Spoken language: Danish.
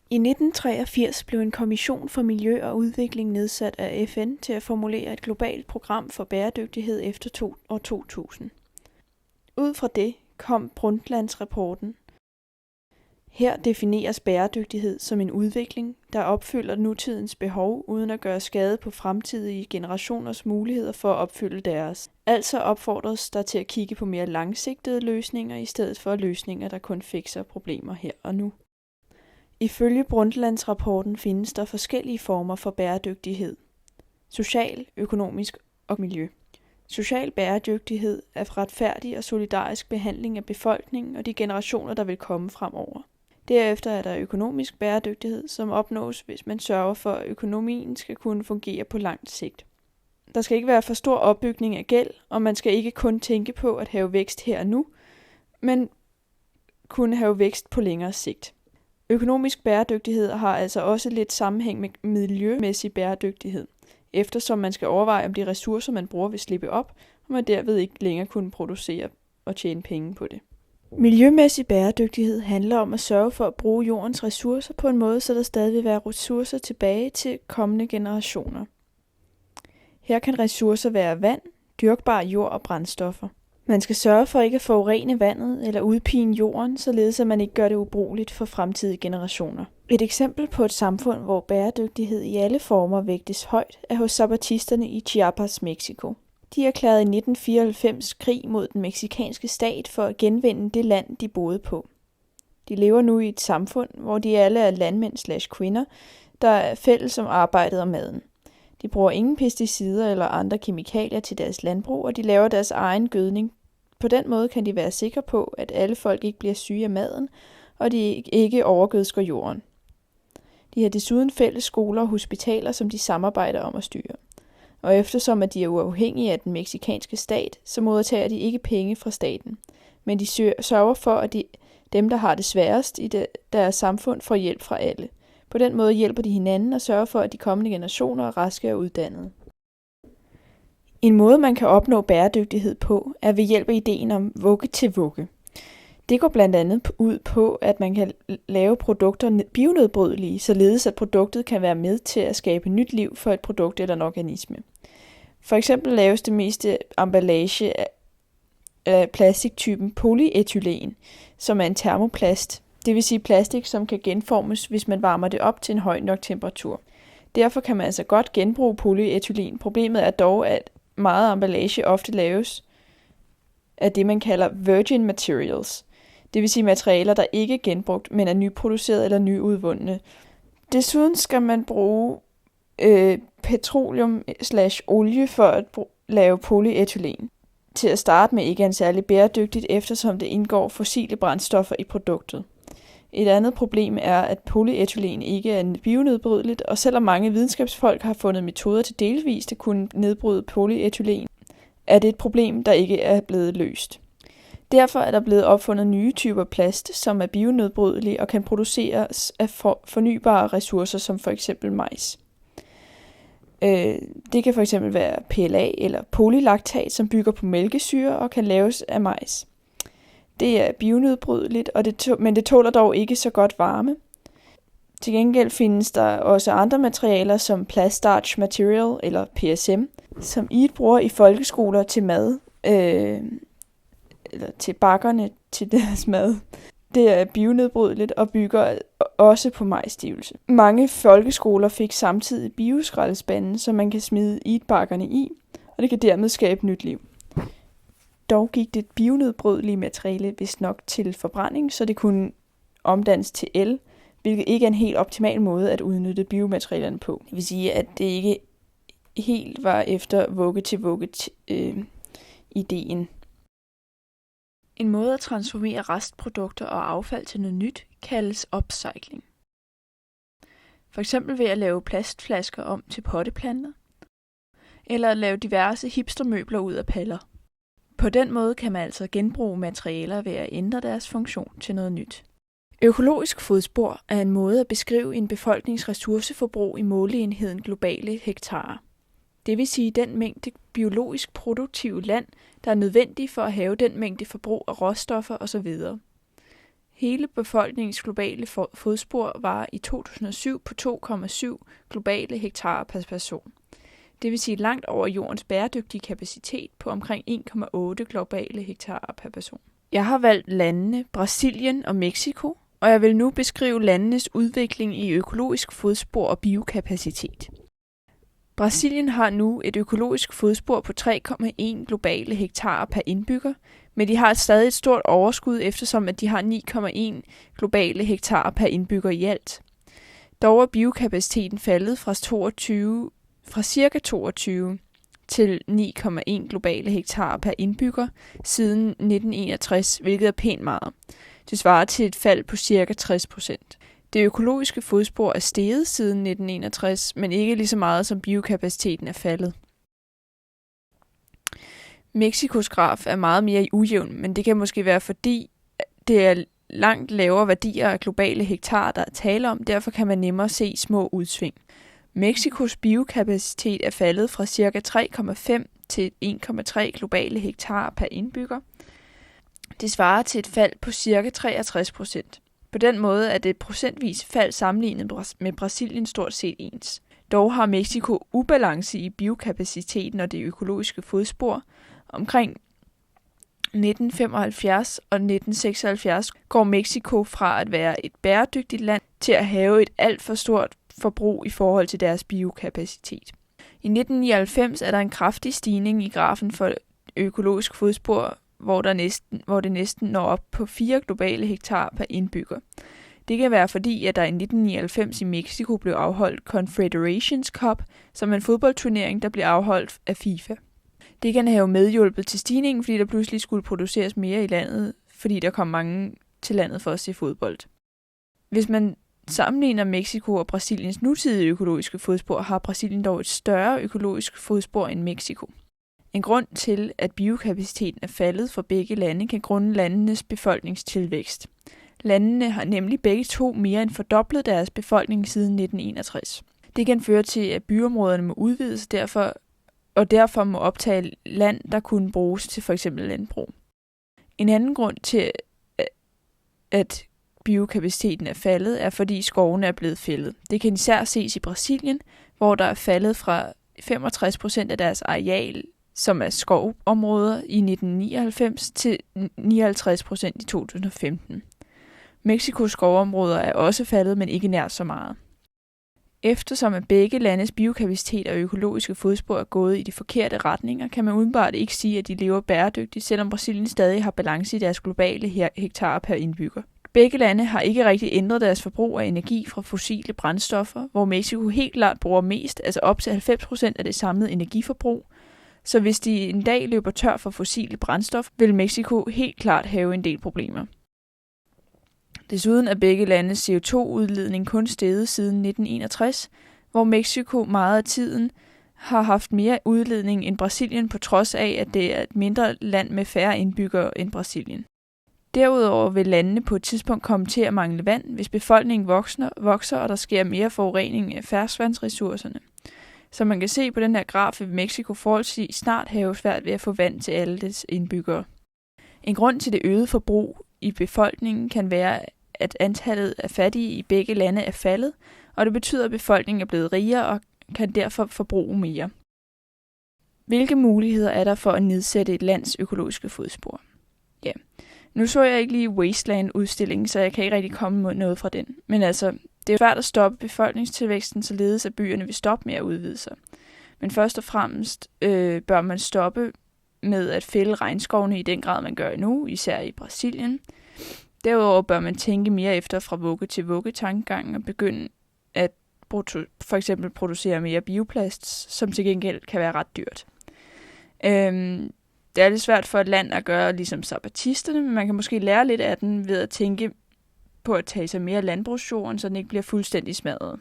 I 1983 blev en kommission for miljø og udvikling nedsat af FN til at formulere et globalt program for bæredygtighed efter år 2000. Ud fra det kom Brundtlandsrapporten. Her defineres bæredygtighed som en udvikling, der opfylder nutidens behov uden at gøre skade på fremtidige generationers muligheder for at opfylde deres. Altså opfordres der til at kigge på mere langsigtede løsninger i stedet for løsninger, der kun fikser problemer her og nu. Ifølge Brundtlandsrapporten findes der forskellige former for bæredygtighed. Social, økonomisk og miljø. Social bæredygtighed er retfærdig og solidarisk behandling af befolkningen og de generationer, der vil komme fremover. Derefter er der økonomisk bæredygtighed, som opnås, hvis man sørger for, at økonomien skal kunne fungere på langt sigt. Der skal ikke være for stor opbygning af gæld, og man skal ikke kun tænke på at have vækst her og nu, men kunne have vækst på længere sigt. Økonomisk bæredygtighed har altså også lidt sammenhæng med miljømæssig bæredygtighed, eftersom man skal overveje, om de ressourcer, man bruger, vil slippe op, og man derved ikke længere kunne producere og tjene penge på det. Miljømæssig bæredygtighed handler om at sørge for at bruge jordens ressourcer på en måde, så der stadig vil være ressourcer tilbage til kommende generationer. Her kan ressourcer være vand, dyrkbar jord og brændstoffer. Man skal sørge for ikke at forurene vandet eller udpine jorden, således at man ikke gør det ubrugeligt for fremtidige generationer. Et eksempel på et samfund, hvor bæredygtighed i alle former vægtes højt, er hos zapatisterne i Chiapas, Mexico. De erklærede i 1994 krig mod den mexikanske stat for at genvinde det land, de boede på. De lever nu i et samfund, hvor de alle er landmænd/kvinder, der er fælles om arbejdet og maden. De bruger ingen pesticider eller andre kemikalier til deres landbrug, og de laver deres egen gødning. På den måde kan de være sikre på, at alle folk ikke bliver syge af maden, og de ikke overgødsker jorden. De har desuden fælles skoler og hospitaler, som de samarbejder om at styre. Og eftersom at de er uafhængige af den mexikanske stat, så modtager de ikke penge fra staten. Men de sørger for, at dem, der har det sværest i deres samfund, får hjælp fra alle. På den måde hjælper de hinanden og sørger for, at de kommende generationer er raske og uddannede. En måde, man kan opnå bæredygtighed på, er ved hjælp af ideen om vugge til vugge. Det går blandt andet ud på, at man kan lave produkter bionedbrydelige, således at produktet kan være med til at skabe nyt liv for et produkt eller en organisme. For eksempel laves det meste emballage af plastiktypen polyethylen, som er en termoplast, det vil sige plastik, som kan genformes, hvis man varmer det op til en høj nok temperatur. Derfor kan man altså godt genbruge polyethylen. Problemet er dog, at meget emballage ofte laves af det, man kalder virgin materials. Det vil sige materialer, der ikke er genbrugt, men er nyproduceret eller nyudvundne. Desuden skal man bruge petroleum/olie for at lave polyethylen. Til at starte med ikke er særlig bæredygtigt, eftersom det indgår fossile brændstoffer i produktet. Et andet problem er, at polyethylen ikke er bionedbrydeligt, og selvom mange videnskabsfolk har fundet metoder til delvist at kunne nedbryde polyethylen, er det et problem, der ikke er blevet løst. Derfor er der blevet opfundet nye typer plast, som er bionedbrydelige og kan produceres af fornybare ressourcer, som for eksempel majs. Det kan for eksempel være PLA eller polylaktat, som bygger på mælkesyre og kan laves af majs. Det er bionedbrydeligt, men det tåler dog ikke så godt varme. Til gengæld findes der også andre materialer som plastarch material eller PSM, som I bruger i folkeskoler til mad, eller til bakkerne til deres mad. Det er bionedbrydeligt og bygger også på majsstivelse. Mange folkeskoler fik samtidig bioskraldespande, som man kan smide eatbakkerne i, og det kan dermed skabe nyt liv. Dog gik det bionedbrydelige materiale vist nok til forbrænding, så det kunne omdannes til el, hvilket ikke er en helt optimal måde at udnytte biomaterialerne på. Det vil sige, at det ikke helt var efter vugge til vugge ideen. En måde at transformere restprodukter og affald til noget nyt kaldes upcycling. For eksempel ved at lave plastflasker om til potteplanter, eller at lave diverse hipstermøbler ud af paller. På den måde kan man altså genbruge materialer ved at ændre deres funktion til noget nyt. Økologisk fodspor er en måde at beskrive en befolknings ressourceforbrug i måleenheden globale hektarer. Det vil sige den mængde biologisk produktive land, der er nødvendig for at have den mængde forbrug af råstoffer osv. Hele befolkningens globale fodspor var i 2007 på 2,7 globale hektar per person. Det vil sige langt over jordens bæredygtige kapacitet på omkring 1,8 globale hektar per person. Jeg har valgt landene Brasilien og Mexico, og jeg vil nu beskrive landenes udvikling i økologisk fodspor og biokapacitet. Brasilien har nu et økologisk fodspor på 3,1 globale hektar per indbygger, men de har stadig et stort overskud, eftersom at de har 9,1 globale hektar per indbygger i alt. Dog er biokapaciteten faldet fra ca. 22 til 9,1 globale hektar per indbygger siden 1961, hvilket er pænt meget. Det svarer til et fald på ca. 60%. Det økologiske fodspor er steget siden 1961, men ikke lige så meget som biokapaciteten er faldet. Mexikos graf er meget mere ujævn, men det kan måske være fordi det er langt lavere værdier af globale hektar, der er tale om, derfor kan man nemmere se små udsving. Mexikos biokapacitet er faldet fra ca. 3,5 til 1,3 globale hektar per indbygger. Det svarer til et fald på ca. 63%. På den måde er det procentvis fald sammenlignet med Brasilien stort set ens. Dog har Mexico ubalance i biokapaciteten og det økologiske fodspor. Omkring 1975 og 1976 går Mexico fra at være et bæredygtigt land til at have et alt for stort forbrug i forhold til deres biokapacitet. I 1999 er der en kraftig stigning i grafen for økologisk fodspor, hvor det næsten når op på 4 globale hektar per indbygger. Det kan være fordi, at der i 1999 i Mexico blev afholdt Confederations Cup, som er en fodboldturnering, der blev afholdt af FIFA. Det kan have medhjulpet til stigningen, fordi der pludselig skulle produceres mere i landet, fordi der kom mange til landet for at se fodbold. Hvis man sammenligner Mexico og Brasiliens nutidige økologiske fodspor, har Brasilien dog et større økologisk fodspor end Mexico. En grund til, at biokapaciteten er faldet for begge lande, kan grunde landenes befolkningstilvækst. Landene har nemlig begge to mere end fordoblet deres befolkning siden 1961. Det kan føre til, at byområderne må udvides derfor må optage land, der kunne bruges til f.eks. landbrug. En anden grund til, at biokapaciteten er faldet, er fordi skovene er blevet fældet. Det kan især ses i Brasilien, hvor der er faldet fra 65% af deres areal, som er skovområder i 1999, til 59% i 2015. Mexikos skovområder er også faldet, men ikke nær så meget. Eftersom at begge landes biokapacitet og økologiske fodspor er gået i de forkerte retninger, kan man udenbart ikke sige, at de lever bæredygtigt, selvom Brasilien stadig har balance i deres globale hektar per indbygger. Begge lande har ikke rigtig ændret deres forbrug af energi fra fossile brændstoffer, hvor Mexico helt klart bruger mest, altså op til 90% af det samlede energiforbrug. Så hvis de en dag løber tør for fossile brændstof, vil Mexico helt klart have en del problemer. Desuden er begge landes CO2-udledning kun steget siden 1961, hvor Mexico meget af tiden har haft mere udledning end Brasilien, på trods af, at det er et mindre land med færre indbyggere end Brasilien. Derudover vil landene på et tidspunkt komme til at mangle vand, hvis befolkningen vokser, og der sker mere forurening af ferskvandsressourcerne. Som man kan se på den her graf, vil Mexico forholdsvis snart have svært ved at få vand til alle dets indbyggere. En grund til det øgede forbrug i befolkningen kan være, at antallet af fattige i begge lande er faldet, og det betyder, at befolkningen er blevet rigere og kan derfor forbruge mere. Hvilke muligheder er der for at nedsætte et lands økologiske fodspor? Ja, nu så jeg ikke lige Wasteland-udstillingen, så jeg kan ikke rigtig komme mod noget fra den. Men altså, det er svært at stoppe befolkningstilvæksten, således at byerne vil stoppe med at udvide sig. Men først og fremmest bør man stoppe med at fælde regnskovene i den grad, man gør nu, især i Brasilien. Derudover bør man tænke mere efter fra vugge til vugge tankegangen og begynde at for eksempel producere mere bioplast, som til gengæld kan være ret dyrt. Det er lidt svært for et land at gøre ligesom zapatisterne, men man kan måske lære lidt af den ved at tænke på at tage sig mere af landbrugsjorden, så den ikke bliver fuldstændig smadret.